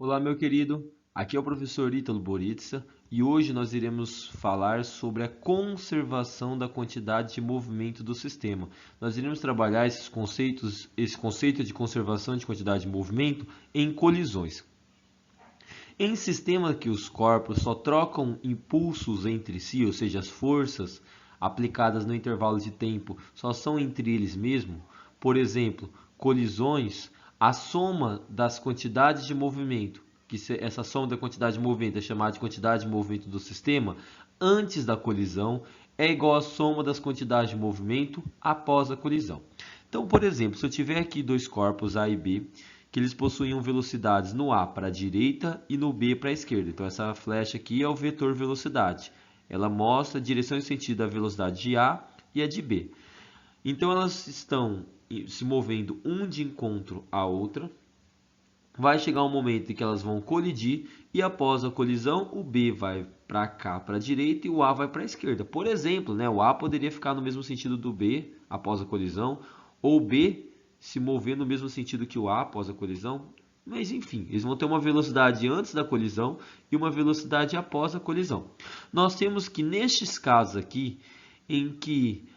Olá, meu querido. Aqui é o professor Ítalo Boritsa e hoje nós iremos falar sobre a conservação da quantidade de movimento do sistema. Nós iremos trabalhar esses conceitos, esse conceito de conservação de quantidade de movimento em colisões. Em sistema que os corpos só trocam impulsos entre si, ou seja, as forças aplicadas no intervalo de tempo só são entre eles mesmos, por exemplo, colisões, a soma das quantidades de movimento, essa soma da quantidade de movimento é chamada de quantidade de movimento do sistema, antes da colisão é igual à soma das quantidades de movimento após a colisão. Então, por exemplo, se eu tiver aqui dois corpos A e B, que eles possuíam velocidades no A para a direita e no B para a esquerda. Então, essa flecha aqui é o vetor velocidade. Ela mostra a direção e sentido da velocidade de A e a de B. Então, elas estão se movendo um de encontro à outra. Vai chegar um momento em que elas vão colidir e após a colisão, o B vai para cá, para a direita, e o A vai para a esquerda. Por exemplo, né, o A poderia ficar no mesmo sentido do B após a colisão, ou o B se mover no mesmo sentido que o A após a colisão. Mas enfim, eles vão ter uma velocidade antes da colisão e uma velocidade após a colisão. Nós temos que nestes casos aqui, em que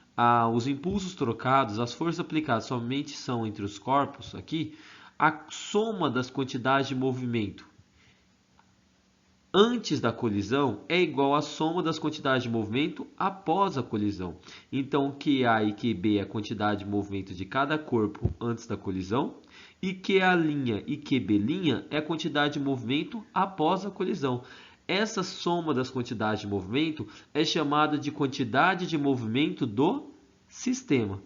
os impulsos trocados, as forças aplicadas somente são entre os corpos aqui, a soma das quantidades de movimento antes da colisão é igual à soma das quantidades de movimento após a colisão. Então, QA e QB é a quantidade de movimento de cada corpo antes da colisão, e QA' e QB' é a quantidade de movimento após a colisão. Essa soma das quantidades de movimento é chamada de quantidade de movimento do sistema.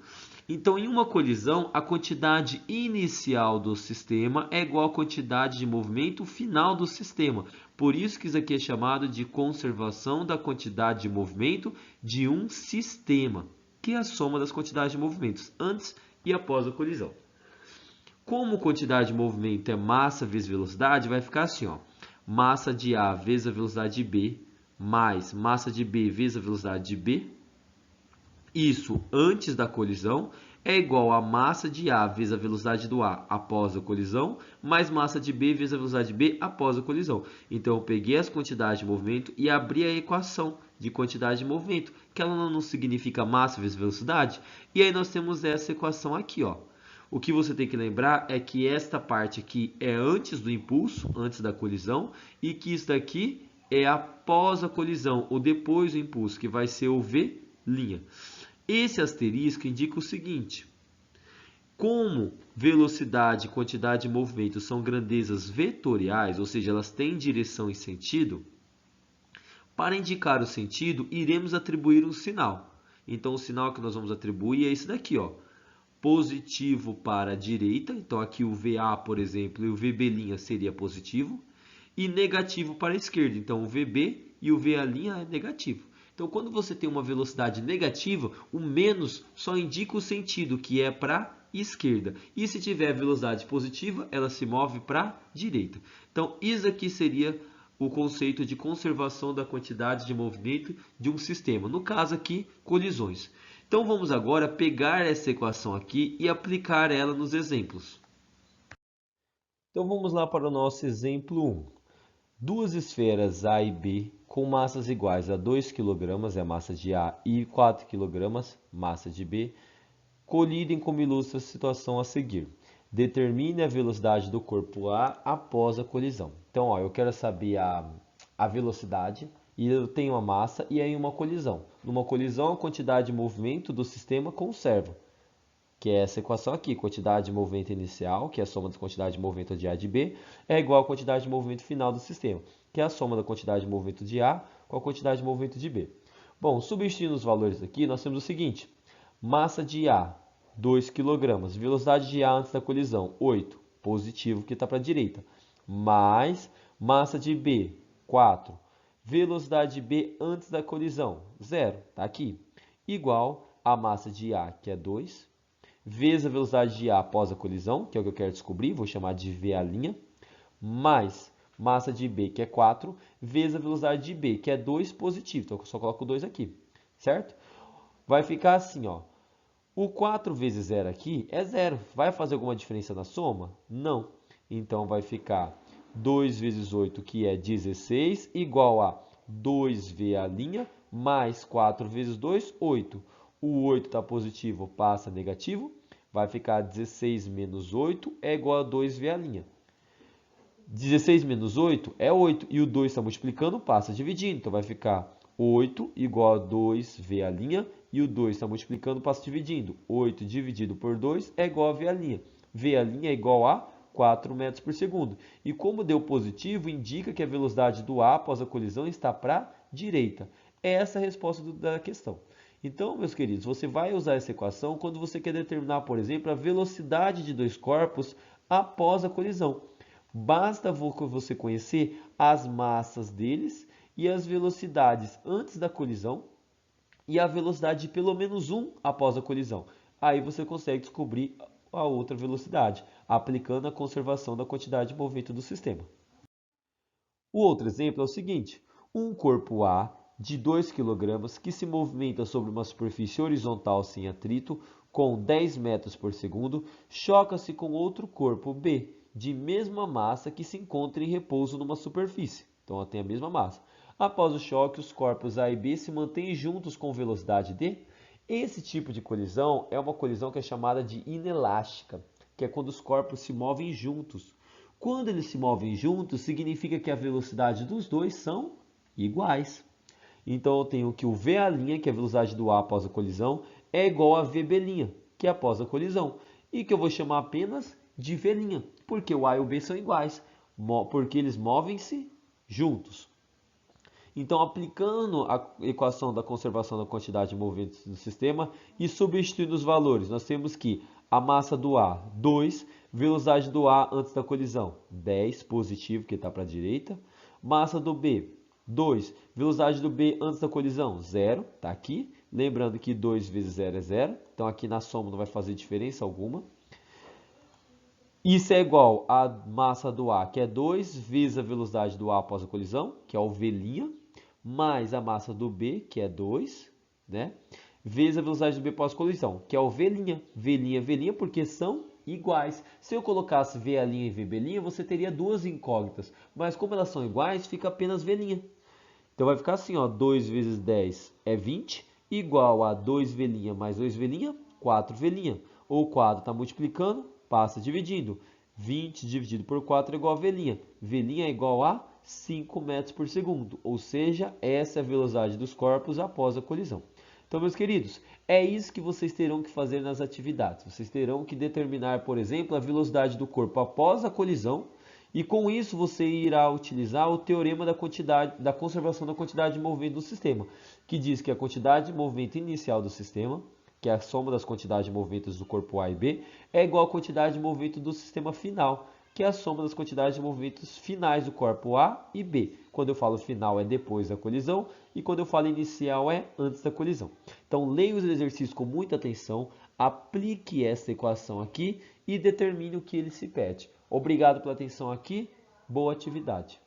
Então, em uma colisão, a quantidade inicial do sistema é igual à quantidade de movimento final do sistema. Por isso que isso aqui é chamado de conservação da quantidade de movimento de um sistema, que é a soma das quantidades de movimentos antes e após a colisão. Como quantidade de movimento é massa vezes velocidade, vai ficar assim, ó. Massa de A vezes a velocidade de B, mais massa de B vezes a velocidade de B, isso antes da colisão, é igual a massa de A vezes a velocidade do A após a colisão, mais massa de B vezes a velocidade de B após a colisão. Então, eu peguei as quantidades de movimento e abri a equação de quantidade de movimento, que ela não significa massa vezes velocidade. E aí nós temos essa equação aqui, ó. O que você tem que lembrar é que esta parte aqui é antes do impulso, antes da colisão, e que isso daqui é após a colisão, ou depois do impulso, que vai ser o V'. Esse asterisco indica o seguinte: como velocidade e quantidade de movimento são grandezas vetoriais, ou seja, elas têm direção e sentido, para indicar o sentido, iremos atribuir um sinal. Então, o sinal que nós vamos atribuir é esse daqui, ó. Positivo para a direita, então aqui o VA, por exemplo, e o VB' seria positivo, e negativo para a esquerda, então o VB e o VA' é negativo. Então, quando você tem uma velocidade negativa, o menos só indica o sentido, que é para a esquerda. E se tiver velocidade positiva, ela se move para a direita. Então, isso aqui seria o conceito de conservação da quantidade de movimento de um sistema. No caso aqui, colisões. Então, vamos agora pegar essa equação aqui e aplicar ela nos exemplos. Então, vamos lá para o nosso exemplo 1. Duas esferas A e B com massas iguais a 2 kg, é a massa de A, e 4 kg, massa de B, colidem como ilustra a situação a seguir. Determine a velocidade do corpo A após a colisão. Então, ó, eu quero saber a velocidade e eu tenho a massa e aí uma colisão. Numa colisão, a quantidade de movimento do sistema conserva, que é essa equação aqui, quantidade de movimento inicial, que é a soma da quantidade de movimento de A e de B, é igual à quantidade de movimento final do sistema, que é a soma da quantidade de movimento de A com a quantidade de movimento de B. Bom, substituindo os valores aqui, nós temos o seguinte: massa de A, 2 kg, velocidade de A antes da colisão, 8, positivo, que está para a direita, mais massa de B, 4, velocidade de B antes da colisão, 0, está aqui, igual a massa de A, que é 2, vezes a velocidade de A após a colisão, que é o que eu quero descobrir, vou chamar de VA', mais massa de B, que é 4, vezes a velocidade de B, que é 2 positivo. Então, eu só coloco 2 aqui, certo? Vai ficar assim, ó. O 4 vezes 0 aqui é 0. Vai fazer alguma diferença na soma? Não. Então, vai ficar 2 vezes 8, que é 16, igual a 2V' mais 4 vezes 2, 8. O 8 está positivo, passa negativo. Vai ficar 16 menos 8 é igual a 2V'. 16 menos 8 é 8. E o 2 está multiplicando, passa dividindo. Então vai ficar 8 igual a 2V'. E o 2 está multiplicando, passa dividindo. 8 dividido por 2 é igual a V'. V' é igual a 4 metros por segundo. E como deu positivo, indica que a velocidade do A após a colisão está para a direita. Essa é a resposta da questão. Então, meus queridos, você vai usar essa equação quando você quer determinar, por exemplo, a velocidade de dois corpos após a colisão. Basta você conhecer as massas deles e as velocidades antes da colisão e a velocidade de pelo menos um após a colisão. Aí você consegue descobrir a outra velocidade, aplicando a conservação da quantidade de movimento do sistema. O outro exemplo é o seguinte: um corpo A de 2 kg que se movimenta sobre uma superfície horizontal sem atrito com 10 metros por segundo, choca-se com outro corpo B de mesma massa que se encontra em repouso numa superfície. Então, ela tem a mesma massa. Após o choque, os corpos A e B se mantêm juntos com velocidade D. Esse tipo de colisão é uma colisão que é chamada de inelástica, que é quando os corpos se movem juntos. Quando eles se movem juntos, significa que a velocidade dos dois são iguais. Então, eu tenho que o V', que é a velocidade do A após a colisão, é igual a VB', que é após a colisão. E que eu vou chamar apenas de V', porque o A e o B são iguais, porque eles movem-se juntos. Então, aplicando a equação da conservação da quantidade de movimentos do sistema e substituindo os valores, nós temos que a massa do A, 2, velocidade do A antes da colisão, 10, positivo, que está para a direita. Massa do B, 2, velocidade do B antes da colisão, 0, está aqui. Lembrando que 2 vezes 0 é 0, então aqui na soma não vai fazer diferença alguma. Isso é igual à massa do A, que é 2, vezes a velocidade do A após a colisão, que é o V', mais a massa do B, que é 2, né? Vezes a velocidade do B após a colisão, que é o V'. V', porque são iguais. Se eu colocasse V' e VB', você teria duas incógnitas. Mas como elas são iguais, fica apenas V'. Então vai ficar assim, ó, 2 vezes 10 é 20, igual a 2V' mais 2V', 4V'. O quadro está multiplicando, passa dividindo. 20 dividido por 4 é igual a V'. V' é igual a 5 metros por segundo. Ou seja, essa é a velocidade dos corpos após a colisão. Então, meus queridos, é isso que vocês terão que fazer nas atividades. Vocês terão que determinar, por exemplo, a velocidade do corpo após a colisão. E com isso você irá utilizar o teorema da conservação da quantidade de movimento do sistema, que diz que a quantidade de movimento inicial do sistema, que é a soma das quantidades de movimentos do corpo A e B, é igual à quantidade de movimento do sistema final, que é a soma das quantidades de movimentos finais do corpo A e B. Quando eu falo final é depois da colisão e quando eu falo inicial é antes da colisão. Então leia os exercícios com muita atenção, aplique essa equação aqui e determine o que ele se pede. Obrigado pela atenção aqui, boa atividade.